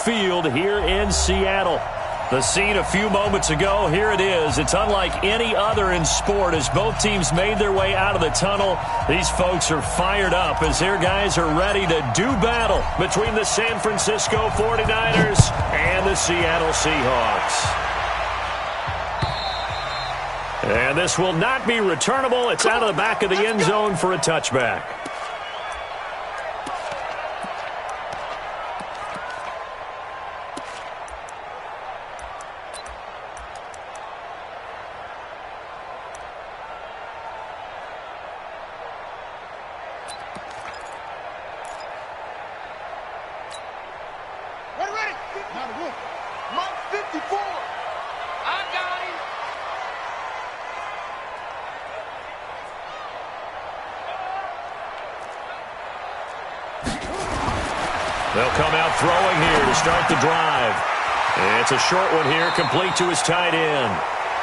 Field here in Seattle. The scene a few moments ago, here it is. It's unlike any other in sport as both teams made their way out of the tunnel. These folks are fired up as their guys are ready to do battle between the San Francisco 49ers and the Seattle Seahawks. And this will not be returnable. It's out of the back of the end zone for a touchback. They'll come out throwing here to start the drive. It's a short one here, complete to his tight end.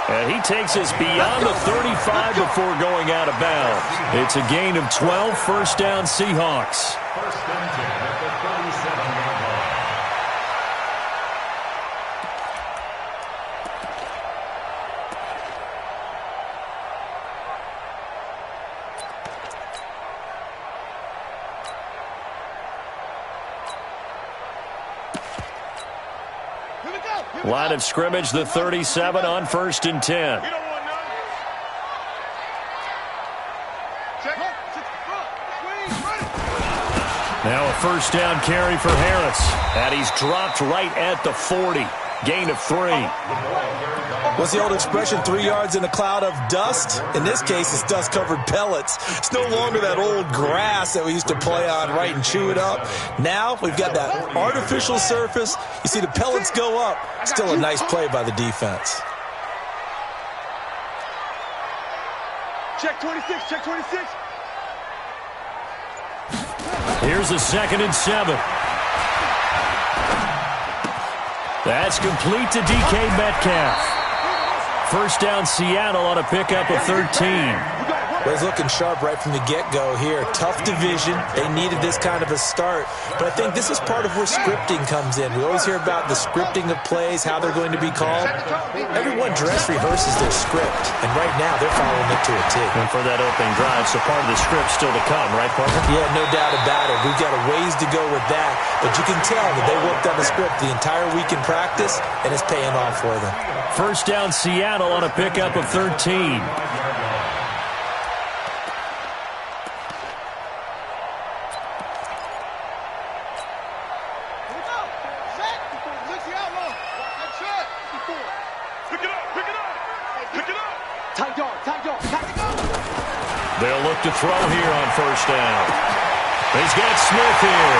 And he takes us beyond the 35 before going out of bounds. It's a gain of 12, first down Seahawks. First and 10 at the 37-yard line. Line of scrimmage, the 37 on first and 10. Now a first down carry for Harris. And he's dropped right at the 40. Gain of 3. What's the old expression, 3 yards in a cloud of dust? In this case, it's dust-covered pellets. It's no longer that old grass that we used to play on, right, and chew it up. Now we've got that artificial surface. You see the pellets go up. Still a nice play by the defense. Check 26, check 26. Here's a 2nd and 7. That's complete to DK Metcalf. First down Seattle on a pickup of 13. Well, he's looking sharp right from the get-go here. Tough division. They needed this kind of a start. But I think this is part of where scripting comes in. We always hear about the scripting of plays, how they're going to be called. Everyone dress rehearses their script, and right now they're following it to a T. And for that opening drive, so part of the script still to come, right, partner? Yeah, no doubt about it. We've got a ways to go with that. But you can tell that they worked on the script the entire week in practice, and it's paying off for them. First down Seattle on a pickup of 13. They'll look to throw here on first down. He's got Smith here.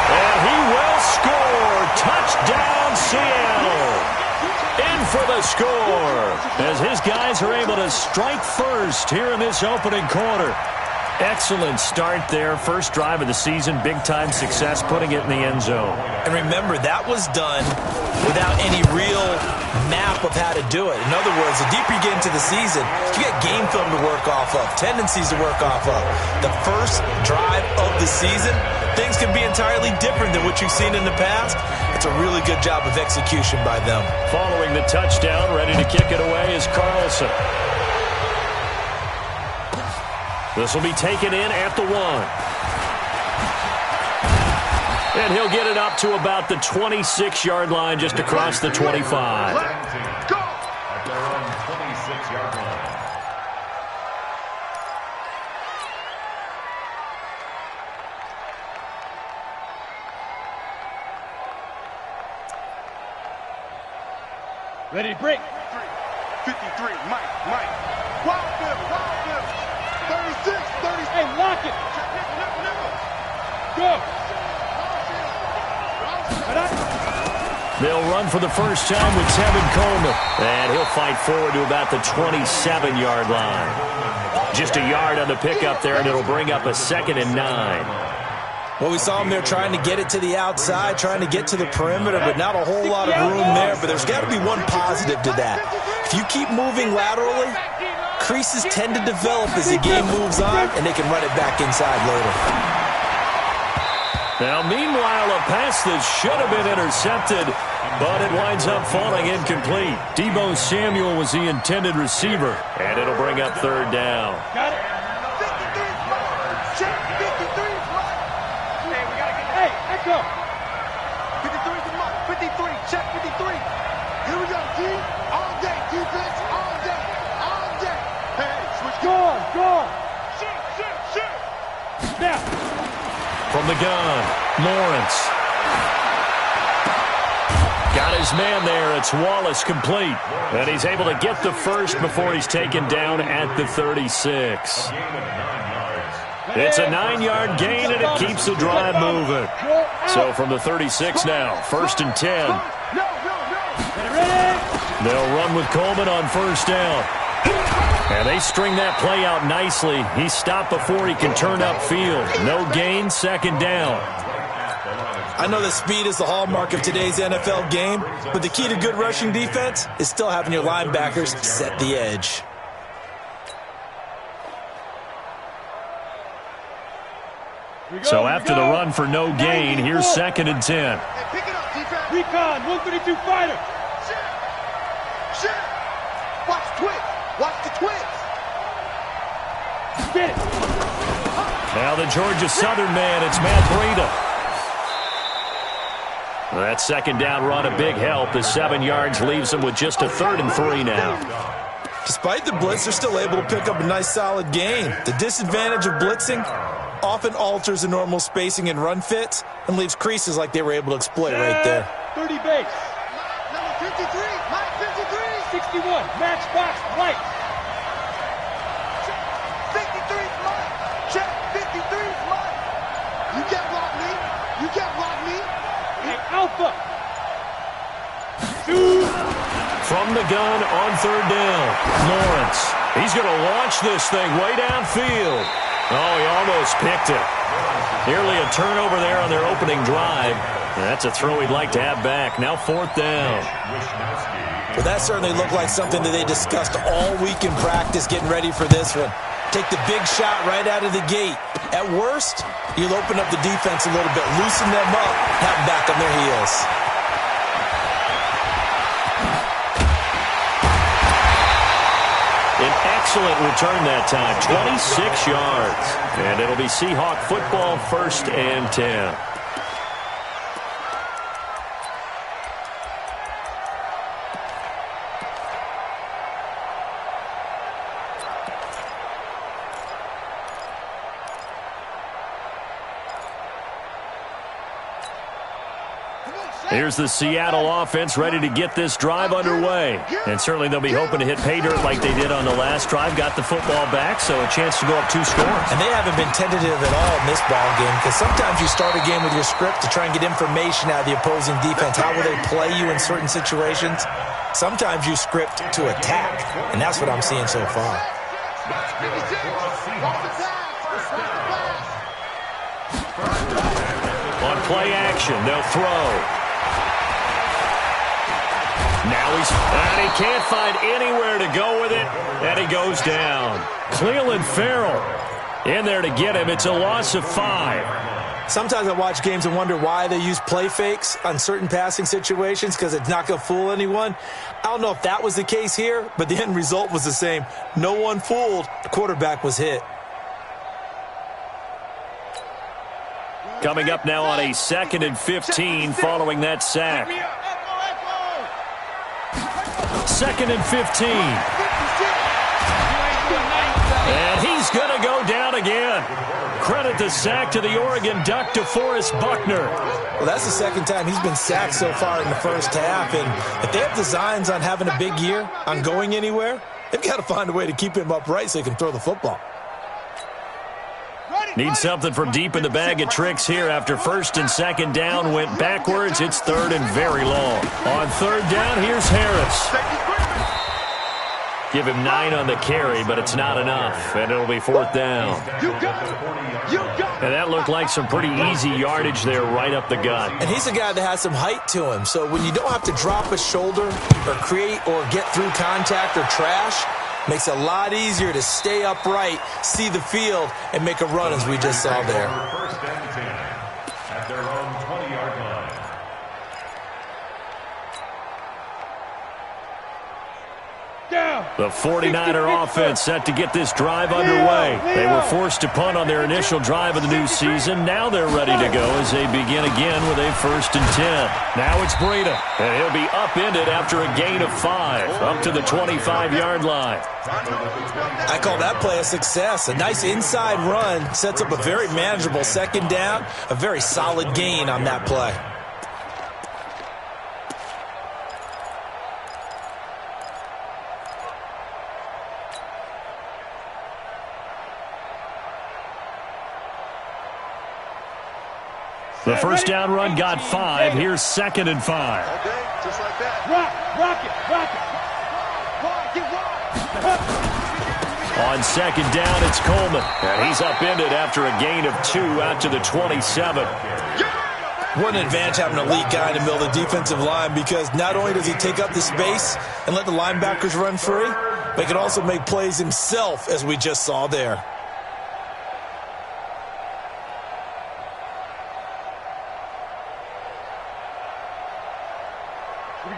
And he will score. Touchdown, Seattle. In for the score. As his guys are able to strike first here in this opening quarter. Excellent start there. First drive of the season. Big-time success putting it in the end zone. And remember, that was done without any real map of how to do it. In other words, the deeper you get into the season, you got game film to work off of, tendencies to work off of. The first drive of the season, things can be entirely different than what you've seen in the past. It's a really good job of execution by them. Following the touchdown, ready to kick it away is Carlson. This will be taken in at the 1. And he'll get it up to about the 26-yard line, just across the 25. Go! At their own 26-yard line. Ready to break. 53, Mike. Wild Bill. 36, 30. Hey, lock it. Go. They'll run for the first time with Tevin Coleman. And he'll fight forward to about the 27-yard line. Just a yard on the pickup there, and it'll bring up a 2nd and 9. Well, we saw him there trying to get it to the outside, trying to get to the perimeter, but not a whole lot of room there. But there's got to be one positive to that. If you keep moving laterally, creases tend to develop as the game moves on, and they can run it back inside later. Now, meanwhile, a pass that should have been intercepted, but it winds up falling incomplete. Deebo Samuel was the intended receiver, and it'll bring up third down. Got it. 53 front. Check 53 front. Hey, we got to get. Hey, echo. 53 is the mark. 53. Check 53. Here we go, D. All day. Defense. All day. All day. Hey, switch. Go on. Shit. Snap. From the gun, Lawrence. Got his man there. It's Wallace complete. And he's able to get the first before he's taken down at the 36. It's a 9-yard gain, and it keeps the drive moving. So from the 36 now, 1st and 10. They'll run with Coleman on first down. And they string that play out nicely. He's stopped before he can turn upfield. No gain, 2nd down. I know that speed is the hallmark of today's NFL game, but the key to good rushing defense is still having your linebackers set the edge. So after the run for no gain, here's 2nd and 10. Hey, pick it up, defense. Recon, 132 fighter. Shit. Watch twitch. Watch the twitch. Get it. Now the Georgia Southern man, it's Matt Breida. That 2nd down run, a big help. The 7 yards leaves him with just a 3rd and 3 now. Despite the blitz, they're still able to pick up a nice solid gain. The disadvantage of blitzing often alters the normal spacing and run fits and leaves creases like they were able to exploit right there. 30 base. Number 53. Mike 53. 61. Matchbox right. 53's Mike. Check 53's Mike. You can't block me. You can't block me. Hey, Alpha. From the gun on 3rd down, Lawrence. He's going to launch this thing way downfield. Oh, he almost picked it. Nearly a turnover there on their opening drive. That's a throw he'd like to have back. Now 4th down. Well, that certainly looked like something that they discussed all week in practice getting ready for this one. Take the big shot right out of the gate. At worst, you'll open up the defense a little bit, loosen them up, have them back on their heels. An excellent return that time, 26 yards. And it'll be Seahawk football, 1st and 10. Here's the Seattle offense ready to get this drive underway. And certainly they'll be hoping to hit pay dirt like they did on the last drive. Got the football back, so a chance to go up 2 scores. And they haven't been tentative at all in this ball game because sometimes you start a game with your script to try and get information out of the opposing defense. How will they play you in certain situations? Sometimes you script to attack, and that's what I'm seeing so far. On play action, they'll throw. Now and he can't find anywhere to go with it, and he goes down. Cleveland Farrell in there to get him. It's a loss of 5. Sometimes I watch games and wonder why they use play fakes on certain passing situations because it's not going to fool anyone. I don't know if that was the case here, but the end result was the same. No one fooled. The quarterback was hit. Coming up now on a 2nd and 15 following that sack. 2nd and 15. And he's going to go down again. Credit the sack to the Oregon Duck, DeForest Buckner. Well, that's the 2nd time he's been sacked so far in the first half. And if they have designs on having a big year, on going anywhere, they've got to find a way to keep him upright so he can throw the football. Need something from deep in the bag of tricks here after 1st and 2nd down went backwards. It's 3rd and very long. On 3rd down, here's Harris. Give him 9 on the carry, but it's not enough, and it'll be 4th down. And that looked like some pretty easy yardage there right up the gut. And he's a guy that has some height to him, so when you don't have to drop a shoulder or create or get through contact or trash, makes it a lot easier to stay upright, see the field, and make a run as we just saw there. The 49er offense set to get this drive underway. They were forced to punt on their initial drive of the new season. Now they're ready to go as they begin again with a 1st and 10. Now it's Breida, and he'll be upended after a gain of 5, up to the 25-yard line. I call that play a success. A nice inside run sets up a very manageable 2nd down, a very solid gain on that play. The 1st down run got 5. Here's 2nd and 5. Okay, just like that. Rock it. On 2nd down, it's Coleman. And he's upended after a gain of 2 out to the 27. What an advantage having an elite guy in the middle of the defensive line, because not only does he take up the space and let the linebackers run free, but he can also make plays himself, as we just saw there.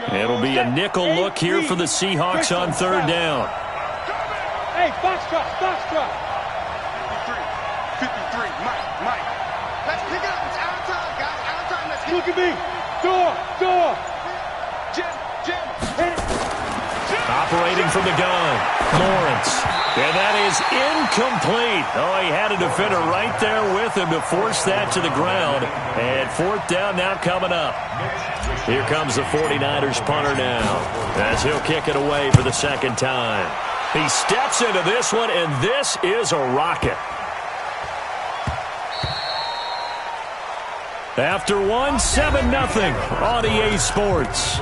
It'll be a nickel look here for the Seahawks on 3rd down. Hey, Foxtrot. 53, Mike. Let's pick it up. It's our time, guys. Our time. Let's look at me. Door. Jim. Operating from the gun, Lawrence. And that is incomplete. Oh, he had a defender right there with him to force that to the ground. And 4th down now coming up. Here comes the 49ers punter now, as he'll kick it away for the 2nd time. He steps into this one, and this is a rocket. After one, 7-0 on EA Sports.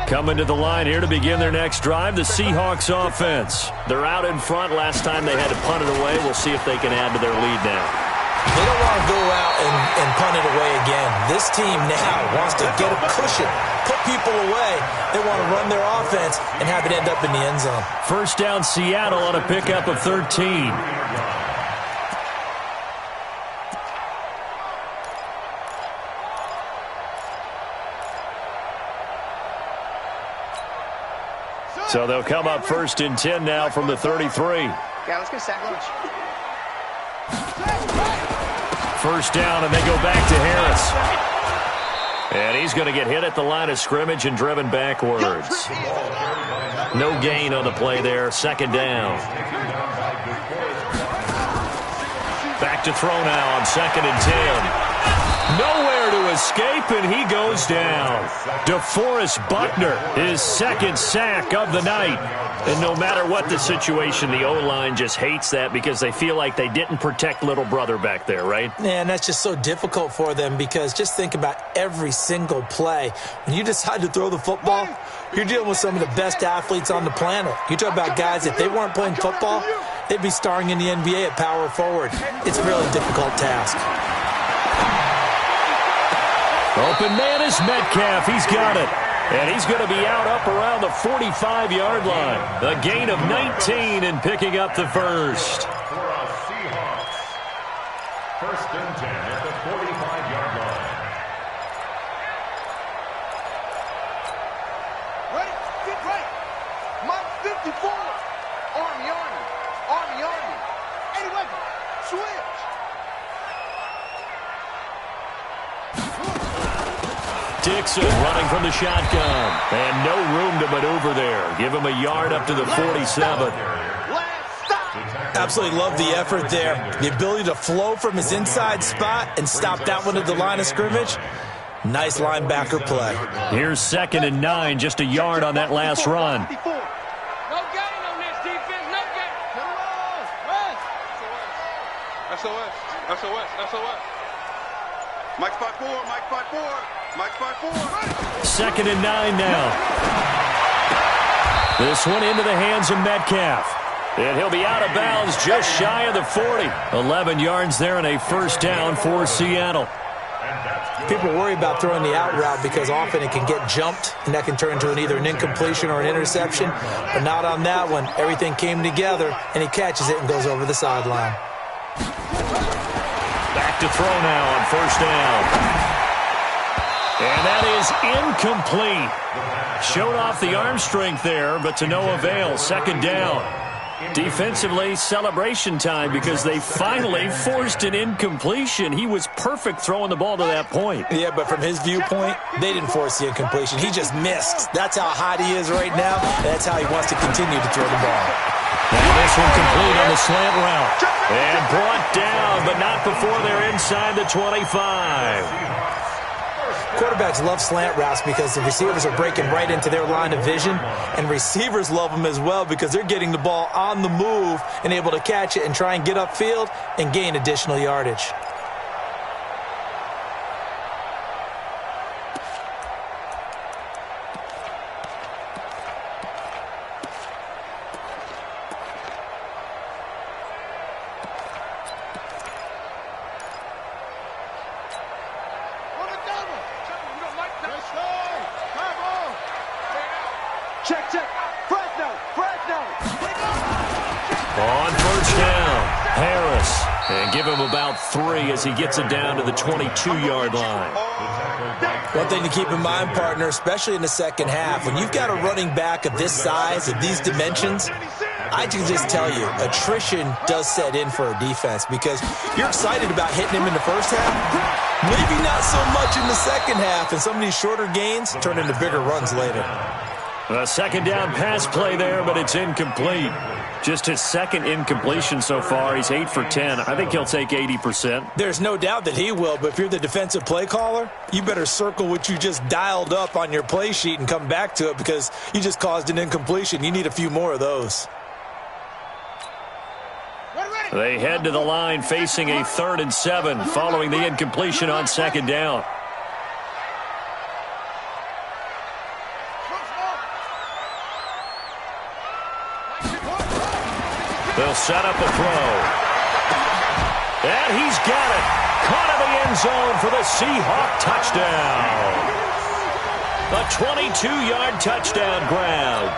Coming to the line here to begin their next drive, the Seahawks offense. They're out in front. Last time they had to punt it away. We'll see if they can add to their lead now. They don't want to go out and punt it away again. This team now wants to get a cushion, put people away. They want to run their offense and have it end up in the end zone. 1st down, Seattle on a pickup of 13. So they'll come up 1st and 10 now from the 33. Yeah, let's get sack lunch. 1st down, and they go back to Harris. And he's going to get hit at the line of scrimmage and driven backwards. No gain on the play there. 2nd down. Back to throw now on 2nd and 10. Nowhere to escape, and he goes down. DeForest Buckner, his 2nd sack of the night. And no matter what the situation, the O-line just hates that because they feel like they didn't protect little brother back there, right? Yeah, and that's just so difficult for them, because just think about every single play. When you decide to throw the football, you're dealing with some of the best athletes on the planet. You talk about guys, if they weren't playing football, they'd be starring in the NBA at power forward. It's a really difficult task. Open man is Metcalf. He's got it. And he's going to be out up around the 45-yard line. A gain of 19 and picking up the 1st. For our Seahawks. 1st and 10 at the 45-yard line. Ready? Get ready. Mike 54. Army. 80 weapons. Switch. Dixon running from the shotgun. And no room to maneuver there. Give him a yard up to the 47. Absolutely love the effort there. The ability to flow from his inside spot and stop that one at the line of scrimmage. Nice linebacker play. Here's 2nd and 9, just a yard on that last run. No gain on this defense. No gain. SOS. Mike spot 4. 2nd and 9 now. This one into the hands of Metcalf. And he'll be out of bounds just shy of the 40. 11 yards there and a 1st down for Seattle. And that's People worry about throwing the out route because often it can get jumped, and that can turn into either an incompletion or an interception. But not on that one. Everything came together, and he catches it and goes over the sideline. Back to throw now on first down. And that is incomplete. Showed off the arm strength there, but to no avail. Second down. Defensively, celebration time because they finally forced an incompletion. He was perfect throwing the ball to that point. Yeah, but from his viewpoint, they didn't force the incompletion. He just missed. That's how hot he is right now, and that's how he wants to continue to throw the ball. And this one complete on the slant route. And brought down, but not before they're inside the 25. Quarterbacks love slant routes because the receivers are breaking right into their line of vision, and receivers love them as well because they're getting the ball on the move and able to catch it and try and get upfield and gain additional yardage. On first down, Harris. And give him about 3 as he gets it down to the 22-yard line. One thing to keep in mind, partner, especially in the second half, when you've got a running back of this size, of these dimensions, I can just tell you, attrition does set in for a defense because you're excited about hitting him in the first half. Maybe not so much in the second half, and some of these shorter gains turn into bigger runs later. A second down pass play there, but it's incomplete. Just his second incompletion so far. He's 8 for 10. I think he'll take 80%. There's no doubt that he will, but if you're the defensive play caller, you better circle what you just dialed up on your play sheet and come back to it because you just caused an incompletion. You need a few more of those. They head to the line facing a 3rd and 7 following the incompletion on second down. They'll set up a throw. And he's got it. Caught in the end zone for the Seahawk touchdown. A 22-yard touchdown grab.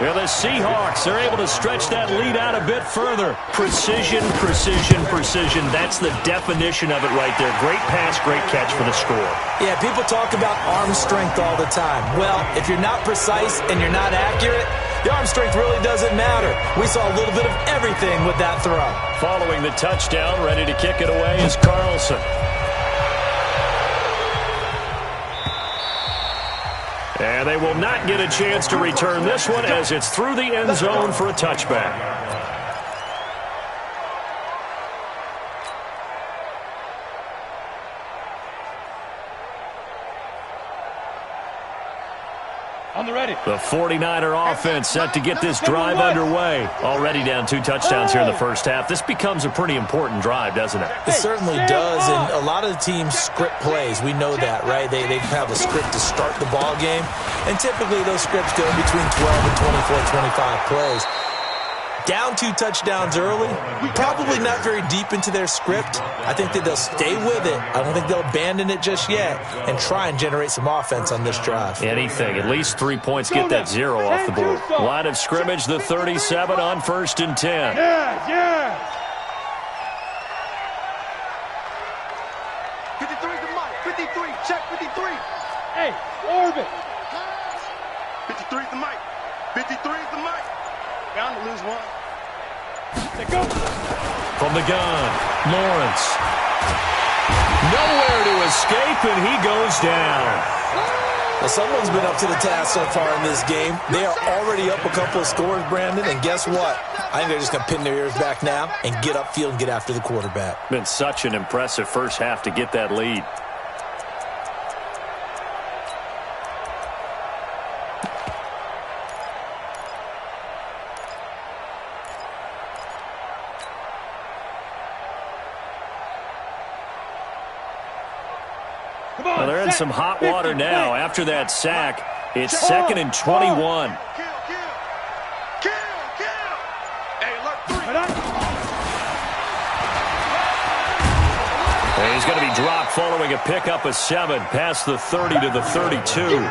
Well, the Seahawks are able to stretch that lead out a bit further. Precision, precision, precision. That's the definition of it right there. Great pass, great catch for the score. Yeah, people talk about arm strength all the time. Well, if you're not precise and you're not accurate, the arm strength really doesn't matter. We saw a little bit of everything with that throw. Following the touchdown, ready to kick it away is Carlson. And they will not get a chance to return this one as it's through the end zone for a touchback. On the ready. The 49er offense set to get this drive underway. Already down 2 touchdowns here in the first half. This becomes a pretty important drive, doesn't it? It certainly does, and a lot of the teams script plays. We know that, right? They have a script to start the ball game, and typically those scripts go between 12 and 24, 25 plays. Down 2 touchdowns early, probably not very deep into their script. I think that they'll stay with it. I don't think they'll abandon it just yet and try and generate some offense on this drive. Anything, at least 3 points, get that 0 off the board. Line of scrimmage, the 37 on 1st and 10. Yeah. 53 is the mic. 53, check 53. Hey, orbit. 53 is the mic. 53 is the mic. Bound to lose one. They go. From the gun, Lawrence. Nowhere to escape, and he goes down. Well, someone's been up to the task so far in this game. They are already up a couple of scores, Brandon, and guess what? I think they're just going to pin their ears back now and get upfield and get after the quarterback. Been such an impressive first half to get that lead. Well, they're in some hot water now. After that sack, it's 2nd and 21. Kill. Hey, alert 3. And he's going to be dropped following a pickup of 7 past the 30 to the 32.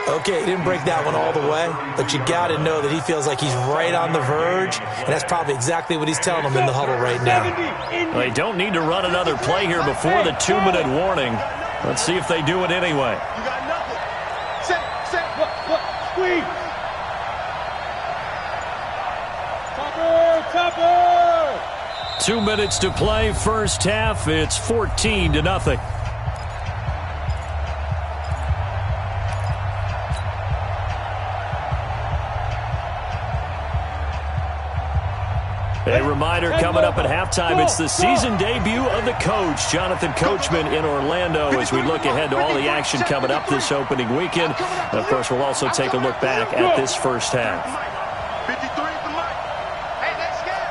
Okay, he didn't break that one all the way, but you got to know that he feels like he's right on the verge, and that's probably exactly what he's telling them in the huddle right now. They don't need to run another play here before the 2-minute warning. Let's see if they do it anyway. You got nothing. Set, what, squeeze. Topper. 2 minutes to play, first half. It's 14-0. A reminder coming up at halftime, it's the season debut of the coach, Jonathan Coachman in Orlando, as we look ahead to all the action coming up this opening weekend. And of course, we'll also take a look back at this first half. 53 for Mike. Hey, they're scared.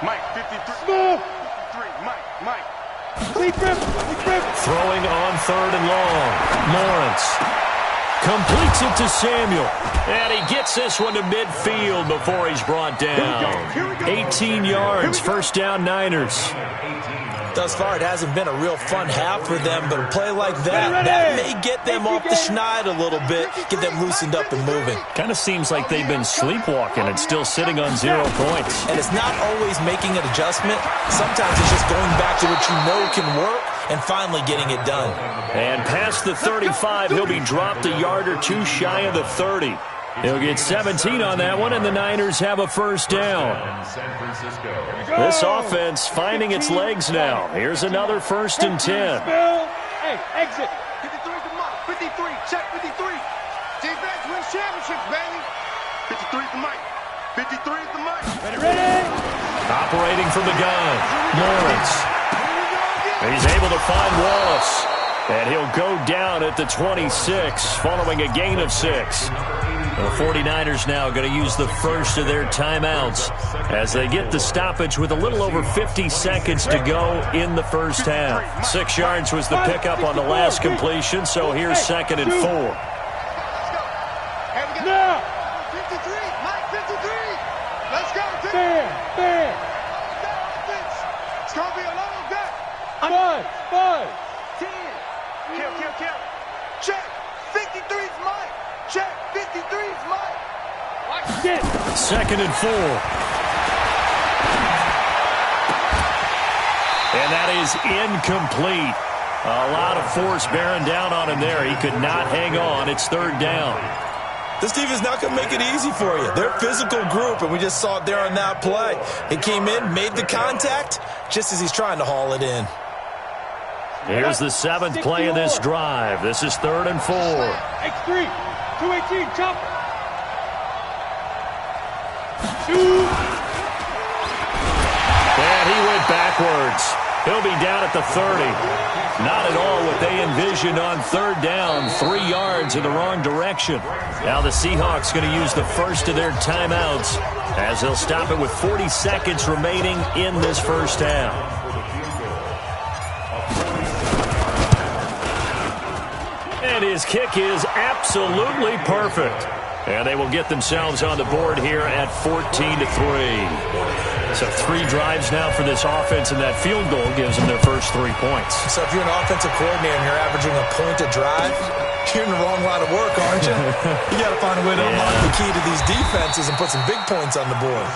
Mike, 53. 53, Mike. Throwing on 3rd and long. Lawrence completes it to Samuel. And he gets this one to midfield before he's brought down. 18 yards, first down Niners. Thus far, it hasn't been a real fun half for them, but a play like that may get them off the schneid a little bit, get them loosened up and moving. Kind of seems like they've been sleepwalking and still sitting on 0 points. And it's not always making an adjustment. Sometimes it's just going back to what you know can work and finally getting it done. And past the 35, he'll be dropped a yard or two shy of the 30. He'll get 17 on that one, and the Niners have a first down. This offense finding its legs now. Here's another 1st and 10. Hey, exit. 53 to Mike. 53, check 53. Defense wins championships, baby. 53 to Mike. 53 to Mike. Ready. Operating from the gun, Lawrence. He's able to find Wallace. And he'll go down at the 26, following a gain of 6. The 49ers now going to use the first of their timeouts as they get the stoppage with a little over 50 seconds to go in the first half. 6 yards was the pickup on the last completion, so here's 2nd and 4. Now. 53, Mike 53. Let's go. Fair. It's going to be a long day. 5. 10. Kill. Check. 53's Mike. Check. 53's Mike. 2nd and 4. And that is incomplete. A lot of force bearing down on him there. He could not hang on. It's 3rd down. This team is not going to make it easy for you. They're a physical group, and we just saw it there on that play. He came in, made the contact, just as he's trying to haul it in. Here's the 7th play of this drive. This is 3rd and 4. X3, 218, chop. And he went backwards. He'll be down at the 30. Not at all what they envisioned on 3rd down. 3 yards in the wrong direction. Now the Seahawks going to use the first of their timeouts as they'll stop it with 40 seconds remaining in this first half. And his kick is absolutely perfect. And they will get themselves on the board here at 14-3. So 3 drives now for this offense, and that field goal gives them their first 3 points. So if you're an offensive coordinator and you're averaging a point a drive, you're in the wrong line of work, aren't you? You got to find a way to unlock the key to these defenses and put some big points on the board.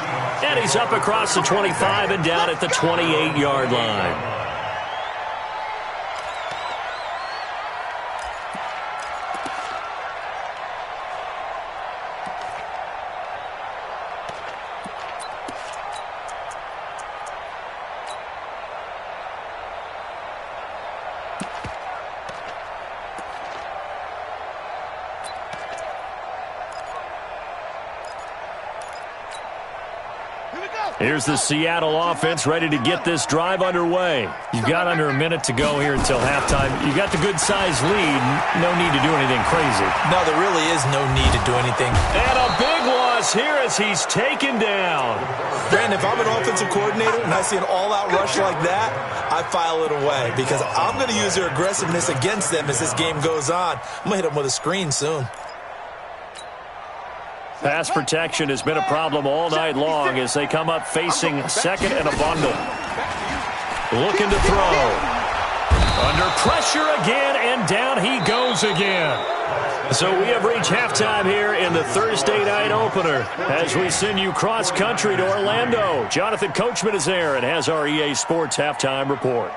And he's up across the 25 and down at the 28-yard line. Here's the Seattle offense ready to get this drive underway. You've got under a minute to go here until halftime. You've got the good-sized lead. No need to do anything crazy. No, there really is no need to do anything. And a big loss here as he's taken down. Brandon, if I'm an offensive coordinator and I see an all-out rush like that, I file it away because I'm going to use their aggressiveness against them as this game goes on. I'm going to hit them with a screen soon. Pass protection has been a problem all night long as they come up facing 2nd and a bundle. looking to throw. Under pressure again, and down he goes again. So we have reached halftime here in the Thursday night opener as we send you cross-country to Orlando. Jonathan Coachman is there and has our EA Sports halftime report.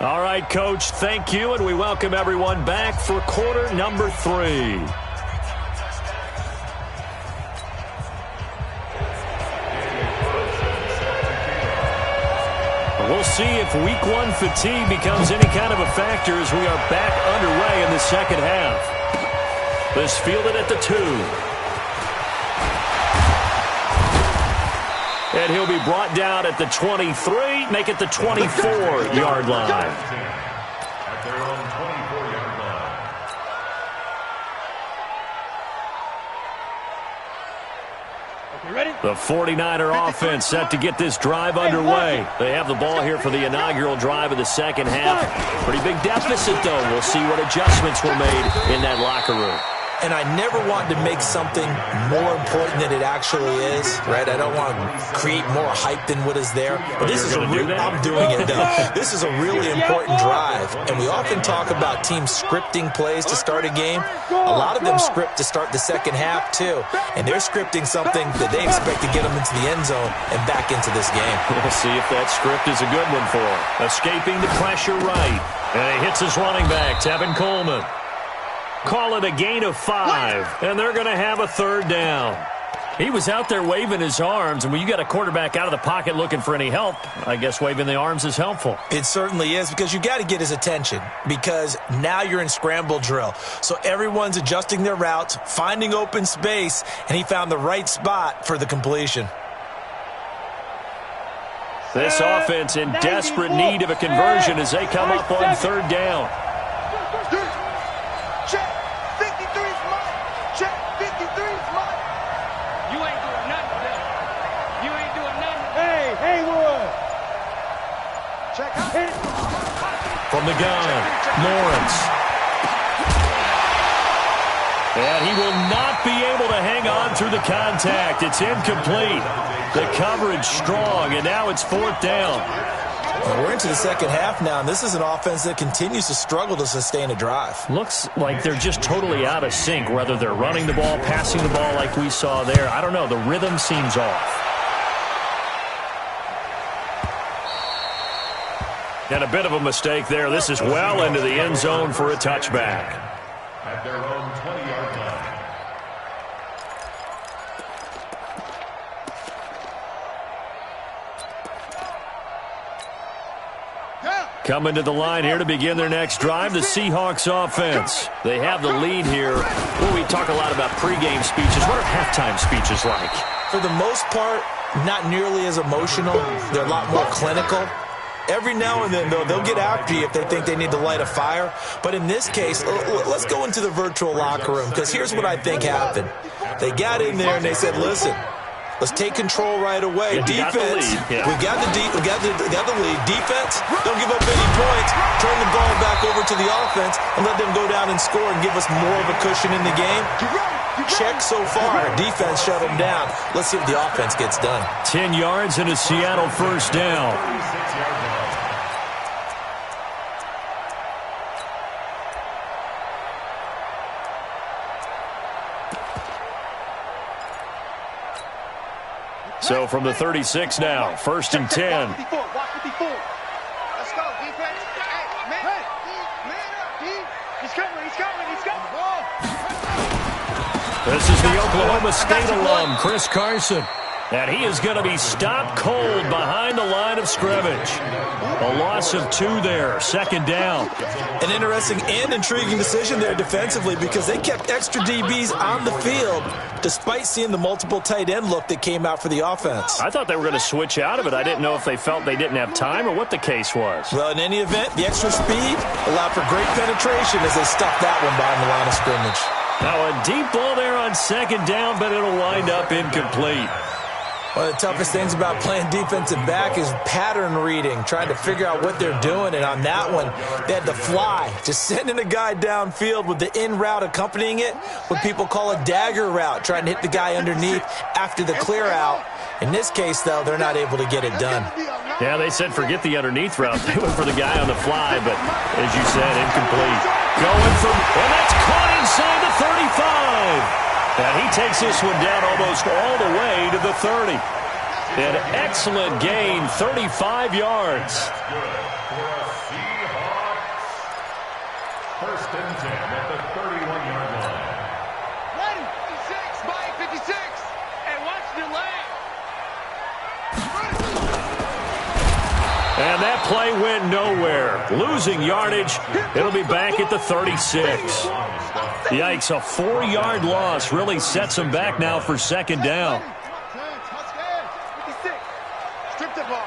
All right, Coach, thank you, and we welcome everyone back for quarter number 3. We'll see if week 1 fatigue becomes any kind of a factor as we are back underway in the second half. This fielded at the 2. And he'll be brought down at the 23, make it the 24-yard line. At their own 24-yard line. Ready? The 49er offense set to get this drive underway. They have the ball here for the inaugural drive of the second half. Pretty big deficit, though. We'll see what adjustments were made in that locker room. And I never want to make something more important than it actually is, right? I don't want to create more hype than what is there. But this is I'm doing it, though. This is a really important drive. And we often talk about teams scripting plays to start a game. A lot of them script to start the second half, too. And they're scripting something that they expect to get them into the end zone and back into this game. We'll see if that script is a good one for him. Escaping the pressure right. And he hits his running back, Tevin Coleman. Call it a gain of 5, and they're going to have a third down. He was out there waving his arms, and when you got a quarterback out of the pocket looking for any help, I guess waving the arms is helpful. It certainly is, because you got to get his attention, because now you're in scramble drill. So everyone's adjusting their routes, finding open space, and he found the right spot for the completion. This offense in desperate need of a conversion as they come up on third down. Check. 53's mine. Check. 53's mine. You ain't doing nothing today. You ain't doing nothing. Hey, Haywood. Check. Hit it. From the gun, Lawrence. And he will not be able to hang on through the contact. It's incomplete. The coverage strong, and now it's fourth down. Well, we're into the second half now, and this is an offense that continues to struggle to sustain a drive. Looks like they're just totally out of sync, whether they're running the ball, passing the ball like we saw there. I don't know. The rhythm seems off. And a bit of a mistake there. This is well into the end zone for a touchback. At their own 20-yard line. Coming to the line here to begin their next drive, the Seahawks offense. They have the lead here. Well, we talk a lot about pregame speeches. What are halftime speeches like? For the most part, not nearly as emotional. They're a lot more clinical. Every now and then, though, they'll get after you if they think they need to light a fire. But in this case, let's go into the virtual locker room, because here's what I think happened. They got in there and they said, listen, let's take control right away. Defense, we got the lead. Defense, don't give up any points. Turn the ball back over to the offense and let them go down and score and give us more of a cushion in the game. Check so far. Defense shut them down. Let's see if the offense gets done. 10 yards and a Seattle first down. So from the 36 now, first and 10. Watch 54. Let's go, defense. Hey, man up, D. He's coming. This is the Oklahoma State alum, Chris Carson. And he is going to be stopped cold behind the line of scrimmage. A loss of 2 there, second down. An interesting and intriguing decision there defensively, because they kept extra DBs on the field despite seeing the multiple tight end look that came out for the offense. I thought they were going to switch out of it. I didn't know if they felt they didn't have time or what the case was. Well, in any event, the extra speed allowed for great penetration as they stuffed that one behind the line of scrimmage. Now a deep ball there on second down, but it'll wind up incomplete. One of the toughest things about playing defensive back is pattern reading, trying to figure out what they're doing. And on that one, they had to fly, just sending a guy downfield with the in route accompanying it, what people call a dagger route, trying to hit the guy underneath after the clear out. In this case, though, they're not able to get it done. Yeah, they said forget the underneath route. They went for the guy on the fly, but as you said, incomplete. Going from, and that's caught inside the 35. And he takes this one down almost all the way to the 30. An excellent gain, 35 yards. That's good for a Seahawks. First and 10 at the 31-yard line. Ready? 56, Mike, 56. Hey, watch the lane. And that play went nowhere. Losing yardage. It'll be back at the 36. Yikes, a 4-yard loss really sets them back now for second down. 56. Strip the ball.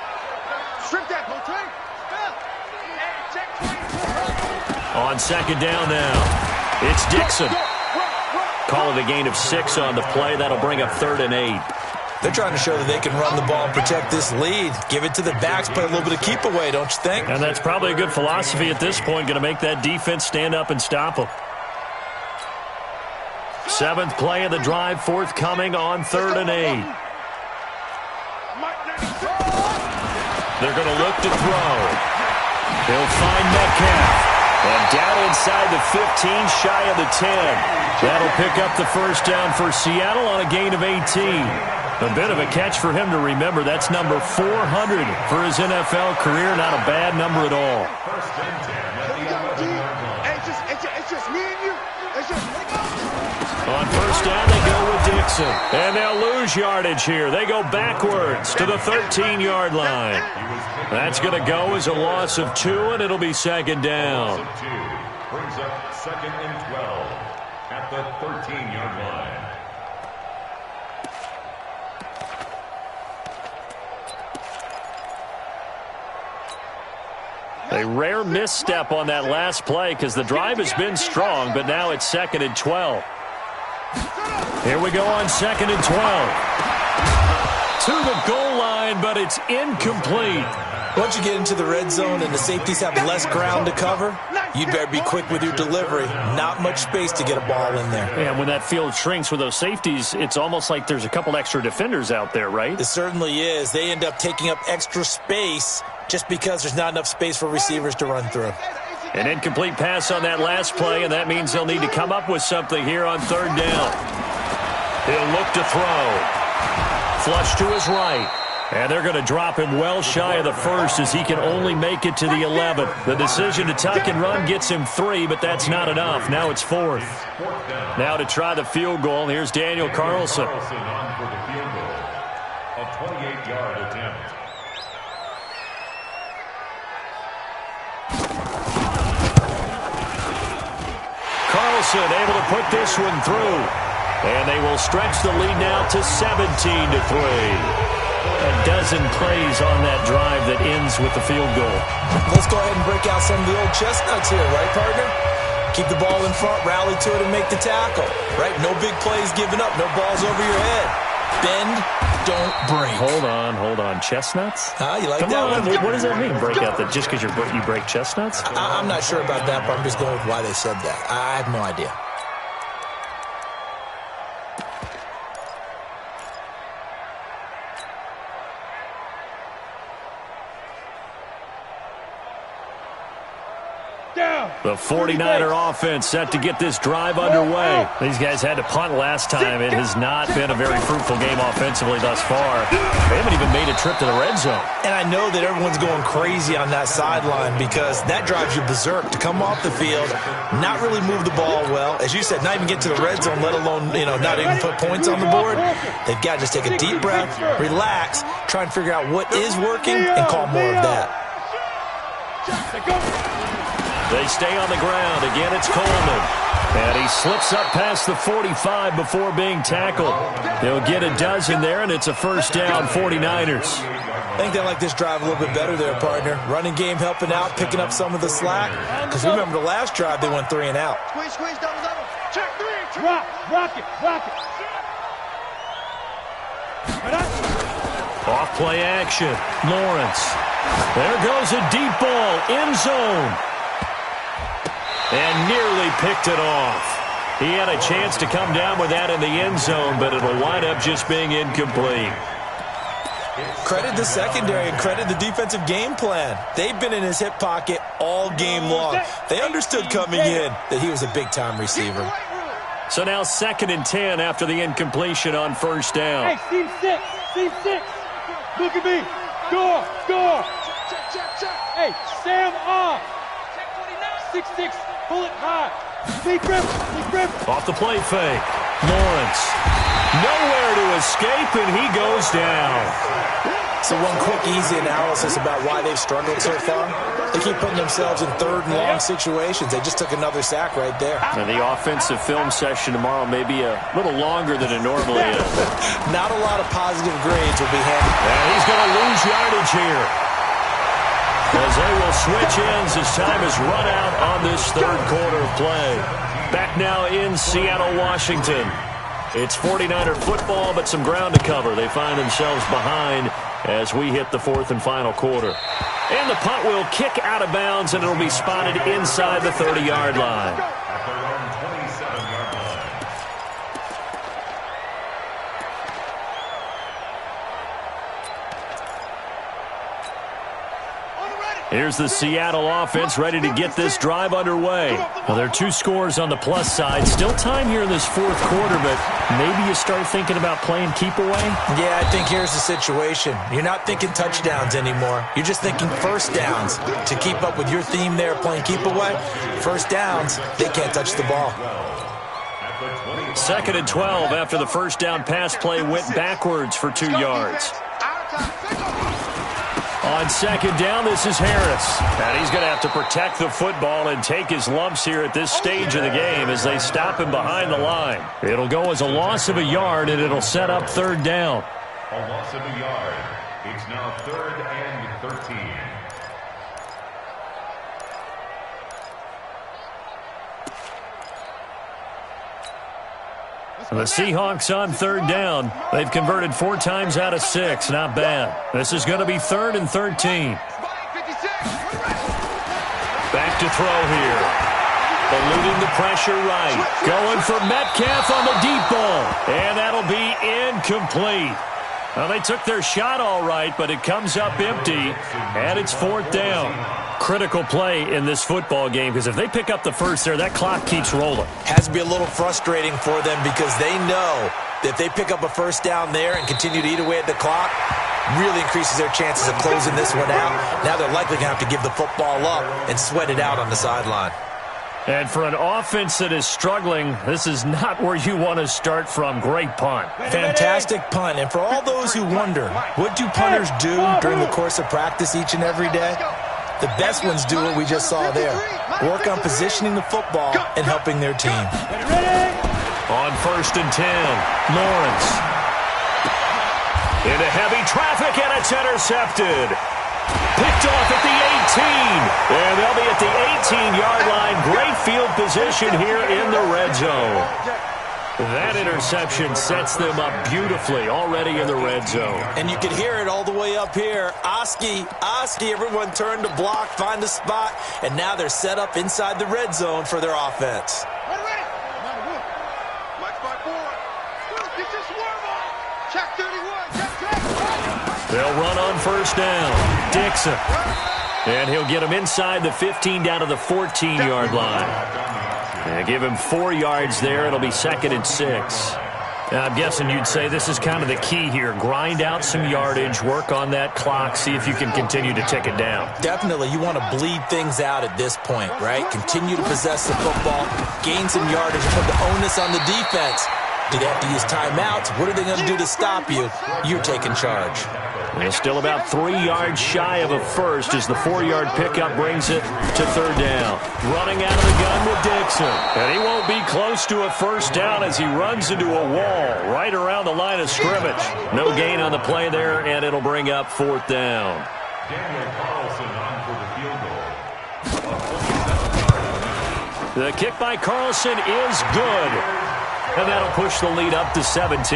Strip that ball, Trey. On second down now, it's Dixon. Call it a gain of 6 on the play. That'll bring up 3rd and 8. They're trying to show that they can run the ball and protect this lead. Give it to the backs, play a little bit of keep away, don't you think? And that's probably a good philosophy at this point, going to make that defense stand up and stop them. 7th play of the drive, forthcoming on 3rd and 8. They're going to look to throw. They'll find Metcalf. And down inside the 15, shy of the 10. That'll pick up the first down for Seattle on a gain of 18. A bit of a catch for him to remember. That's number 400 for his NFL career. Not a bad number at all. First and 10 at the 11-yard line. It's just me and you. It's just On first down, they go with Dixon. And they'll lose yardage here. They go backwards to the 13-yard line. That's going to go as a loss of 2, and it'll be second down. Loss of 2 brings up 2nd and 12 at the 13-yard line. A rare misstep on that last play because the drive has been strong, but now it's 2nd and 12. Here we go on 2nd and 12. To the goal line, but it's incomplete. Once you get into the red zone and the safeties have less ground to cover, you'd better be quick with your delivery. Not much space to get a ball in there. And when that field shrinks with those safeties, it's almost like there's a couple extra defenders out there, right? It certainly is. They end up taking up extra space just because there's not enough space for receivers to run through. An incomplete pass on that last play, and that means they'll need to come up with something here on 3rd down. He'll look to throw. Flush to his right. And they're going to drop him well shy of the 1st as he can only make it to the 11th. The decision to tuck and run gets him 3, but that's not enough. Now it's 4th. Now to try the field goal, here's Daniel Carlson. Carlson on for the field goal. A 28-yard attempt. Carlson able to put this one through. And they will stretch the lead now to 17-3. A dozen plays on that drive that ends with the field goal. Let's go ahead and break out some of the old chestnuts here, right, partner? Keep the ball in front, rally to it, and make the tackle, right? No big plays given up, no balls over your head. Bend, don't break. Hold on. Chestnuts? You like Come that on, one? what does that mean? Break out that just because you break chestnuts? I'm not sure about that, but I'm just going with why they said that. I have no idea. The 49er offense set to get this drive underway. These guys had to punt last time. It has not been a very fruitful game offensively thus far. They haven't even made a trip to the red zone. And I know that everyone's going crazy on that sideline because that drives you berserk to come off the field, not really move the ball well. As you said, not even get to the red zone, let alone, not even put points on the board. They've got to just take a deep breath, relax, try and figure out what is working, and call more of that. They stay on the ground. Again, it's Coleman. And he slips up past the 45 before being tackled. They'll get a dozen there, and it's a first down, 49ers. I think they like this drive a little bit better there, partner. Running game helping out, picking up some of the slack. Because remember the last drive, they went 3 and out. Squeeze, double. Check 3. Rock it. Off play action. Lawrence. There goes a deep ball. End zone. And nearly picked it off. He had a chance to come down with that in the end zone, but it'll wind up just being incomplete. Credit the secondary and credit the defensive game plan. They've been in his hip pocket all game long. They understood coming in that he was a big-time receiver. So now 2nd and 10 after the incompletion on first down. Hey, Team 6. Team 6. Look at me. Score. Score. Hey, Sam off. 6-6. Pull it high. Big grip. Big grip. Off the play fake. Lawrence. Nowhere to escape, and he goes down. So one quick, easy analysis about why they've struggled so far. They keep putting themselves in 3rd and long situations. They just took another sack right there. And the offensive film session tomorrow may be a little longer than it normally is. Not a lot of positive grades will be handed. And he's going to lose yardage here, as they will switch ends as time has run out on this 3rd quarter of play. Back now in Seattle, Washington. It's 49er football, but some ground to cover. They find themselves behind as we hit the 4th and final quarter. And the punt will kick out of bounds, and it'll be spotted inside the 30-yard line. At their own 27-yard line. Here's the Seattle offense ready to get this drive underway. Well, there are 2 scores on the plus side. Still time here in this 4th quarter, but maybe you start thinking about playing keep away? Yeah, I think here's the situation. You're not thinking touchdowns anymore. You're just thinking first downs. To keep up with your theme there, playing keep away, first downs, they can't touch the ball. 2nd and 12 after the first down pass play went backwards for 2 yards. On 2nd down, this is Harris. And he's going to have to protect the football and take his lumps here at this stage of the game as they stop him behind the line. It'll go as a loss of a yard, and it'll set up 3rd down. A loss of a yard. It's now 3rd and 13. The Seahawks on 3rd down. They've converted 4 times out of 6. Not bad. This is going to be 3rd and 13. Back to throw here. Eluding the pressure right. Going for Metcalf on the deep ball. And that'll be incomplete. Well, they took their shot all right, but it comes up empty, and it's 4th down. Critical play in this football game, because if they pick up the first there, that clock keeps rolling. Has to be a little frustrating for them because they know that if they pick up a first down there and continue to eat away at the clock, really increases their chances of closing this one out. Now they're likely going to have to give the football up and sweat it out on the sideline. And for an offense that is struggling, this is not where you want to start from. Great punt. Fantastic punt. And for all those who wonder, what do punters do during the course of practice each and every day? The best ones do what we just saw there. Work on positioning the football and helping their team. On 1st and 10, Lawrence. Into heavy traffic, and it's intercepted. Picked off at the 18. And they'll be at the 18-yard line. Great field position here in the red zone. That interception sets them up beautifully already in the red zone. And you can hear it all the way up here. Oski, everyone turned to block, find a spot, and now they're set up inside the red zone for their offense. They'll run on 1st down. Dixon. And he'll get him inside the 15 down to the 14-yard line. And give him 4 yards there. It'll be 2nd and 6. Now, I'm guessing you'd say this is kind of the key here. Grind out some yardage, work on that clock, see if you can continue to tick it down. Definitely. You want to bleed things out at this point, right? Continue to possess the football, gain some yardage, and put the onus on the defense. Do they have to use timeouts? What are they going to do to stop you? You're taking charge. They're still about 3 yards shy of a first as the 4-yard pickup brings it to 3rd down. Running out of the gun with Dixon. And he won't be close to a first down as he runs into a wall right around the line of scrimmage. No gain on the play there, and it'll bring up 4th down. Daniel Carlson on for the field goal. The kick by Carlson is good. And that'll push the lead up to 17.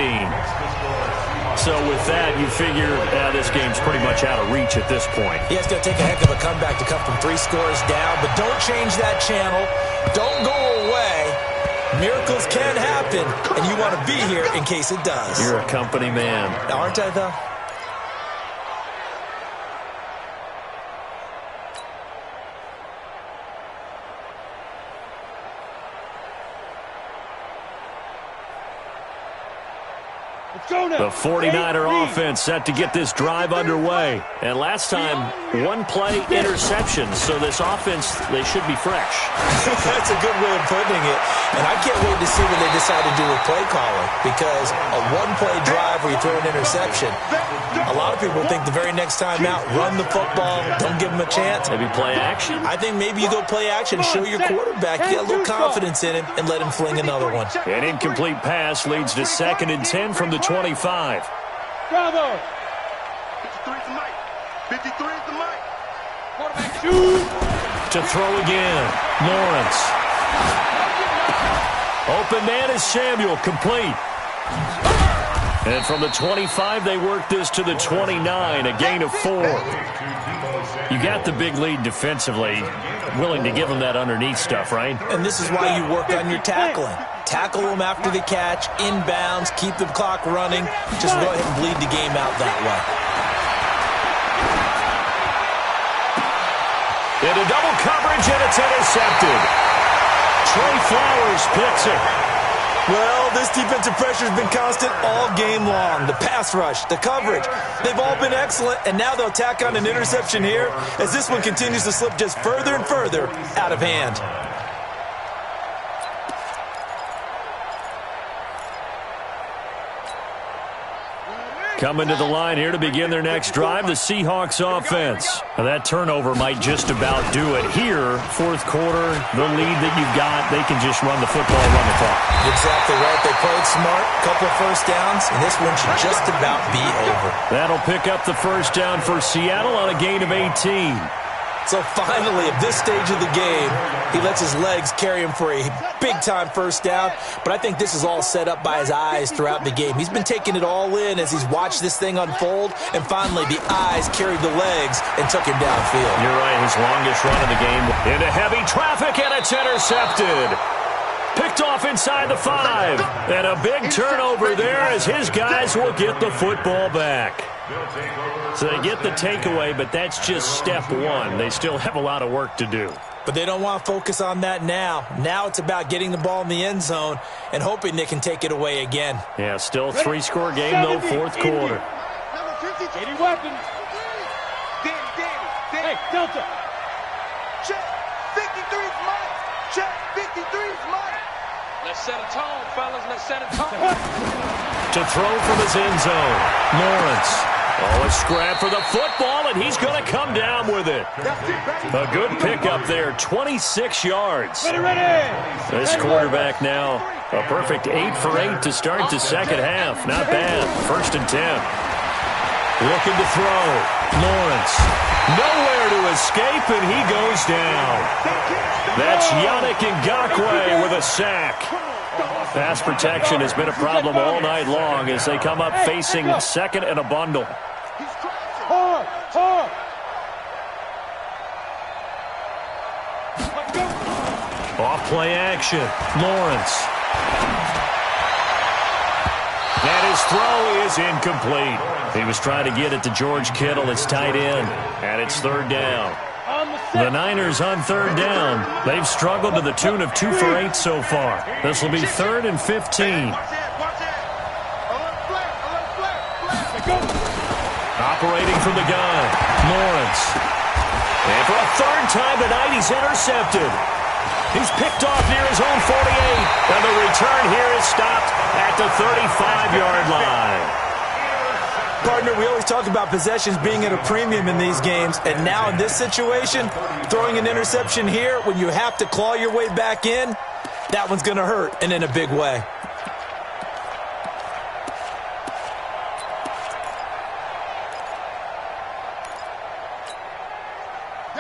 So with that, you figure this game's pretty much out of reach at this point. Yeah, it's going to take a heck of a comeback to come from 3 scores down, but don't change that channel. Don't go away. Miracles can happen, and you want to be here in case it does. You're a company man. Aren't I, though? The 49er offense set to get this drive underway. And last time, one-play interception. So this offense, they should be fresh. That's a good way of putting it. And I can't wait to see what they decide to do with play calling. Because a one-play drive where you throw an interception, a lot of people think the very next time out, run the football, don't give them a chance. Maybe play action? I think maybe you go play action, show your quarterback, get a little confidence in him, and let him fling another one. An incomplete pass leads to 2nd and 10 from the 25. Bravo. 53 is the mic. 53 is the mic. Quarterback shoot. To throw again. Lawrence. Open man is Samuel. Complete. And from the 25, they work this to the 29, a gain of 4. You got the big lead defensively. Willing to give them that underneath stuff, right? And this is why you work on your tackling. Tackle them after the catch, inbounds, keep the clock running. Just go ahead and bleed the game out that way. Into double coverage, and it's intercepted. Trey Flowers picks it. Well, this defensive pressure has been constant all game long. The pass rush, the coverage, they've all been excellent, and now they'll tack on an interception here as this one continues to slip just further and further out of hand. Coming to the line here to begin their next drive, the Seahawks offense. Now that turnover might just about do it. Here, fourth quarter, the lead that you've got, they can just run the football, run the clock. Exactly right. They played smart, couple of first downs, and this one should just about be over. That'll pick up the first down for Seattle on a gain of 18. So finally, at this stage of the game, he lets his legs carry him for a big-time first down. But I think this is all set up by his eyes throughout the game. He's been taking it all in as he's watched this thing unfold. And finally, the eyes carried the legs and took him downfield. You're right, his longest run of the game. Into heavy traffic, and it's intercepted. Picked off inside the 5. And a big turnover there as his guys will get the football back. So they get the takeaway, but that's just step one. They still have a lot of work to do. But they don't want to focus on that now. Now it's about getting the ball in the end zone and hoping they can take it away again. Yeah, still 3-score game, though, fourth quarter. 80 weapons. Hey, Delta. Check. 53's mine. Check. 53's mine. Let's set a tone, fellas. Let's set a tone. To throw from his end zone, Lawrence. Oh, a scrap for the football, and he's going to come down with it. A good pickup there, 26 yards. This quarterback now, a perfect 8 for 8 to start the second half. Not bad. 1st and 10. Looking to throw. Lawrence. Nowhere to escape, and he goes down. That's Yannick Ngakoue with a sack. Pass protection has been a problem all night long as they come up facing second and a bundle. Off play action. Lawrence. And his throw is incomplete. He was trying to get it to George Kittle. It's tight end, and it's 3rd down. The Niners on 3rd down. They've struggled to the tune of 2 for 8 so far. This will be 3rd and 15. Operating from the gun, Lawrence. And for a 3rd time tonight, he's intercepted. He's picked off near his own 48. And the return here is stopped at the 35-yard line. Partner, we always talk about possessions being at a premium in these games, and now in this situation, throwing an interception here when you have to claw your way back in, that one's going to hurt, and in a big way.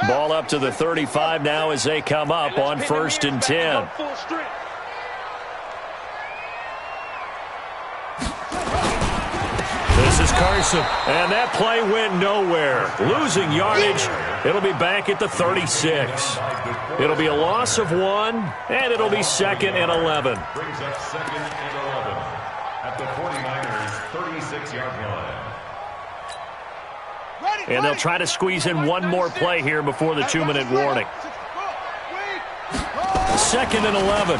Ball up to the 35 now as they come up on 1st and 10. This is Carson, and that play went nowhere. Losing yardage, it'll be back at the 36. It'll be a loss of 1, and it'll be 2nd and 11. Brings up 2nd and 11 at the 49ers' 36-yard line. And they'll try to squeeze in one more play here before the 2-minute warning. 2nd and 11.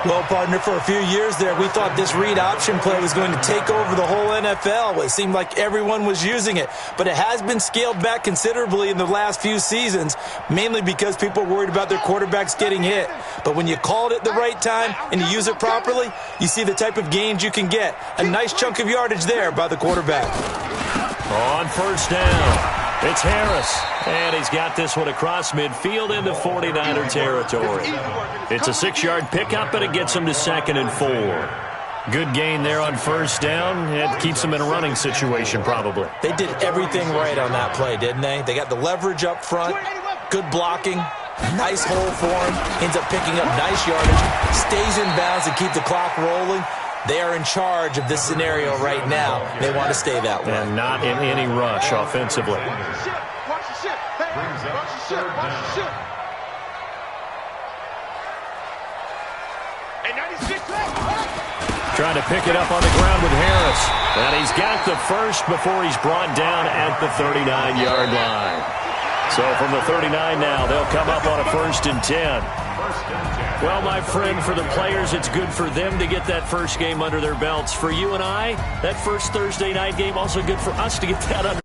Well, partner, for a few years there, we thought this read option play was going to take over the whole NFL. It seemed like everyone was using it, but it has been scaled back considerably in the last few seasons, mainly because people are worried about their quarterbacks getting hit. But when you call it at the right time and you use it properly, you see the type of gains you can get. A nice chunk of yardage there by the quarterback. On first down, it's Harris, and he's got this one across midfield into 49er territory. It's a 6-yard pickup, and it gets him to 2nd and 4. Good gain there on first down. It keeps him in a running situation, probably. They did everything right on that play, didn't they? They got the leverage up front, good blocking, nice hole for him, ends up picking up nice yardage, stays in bounds and keep the clock rolling. They are in charge of this scenario right now. They want to stay that way. And not in any rush offensively. Watch the ship. Hey, watch the ship. Watch the ship. Hey, 96 left. Trying to pick it up on the ground with Harris. And he's got the first before he's brought down at the 39-yard line. So from the 39 now, they'll come up on a 1st and 10. Well, my friend, for the players, it's good for them to get that first game under their belts. For you and I, that first Thursday night game, also good for us to get that under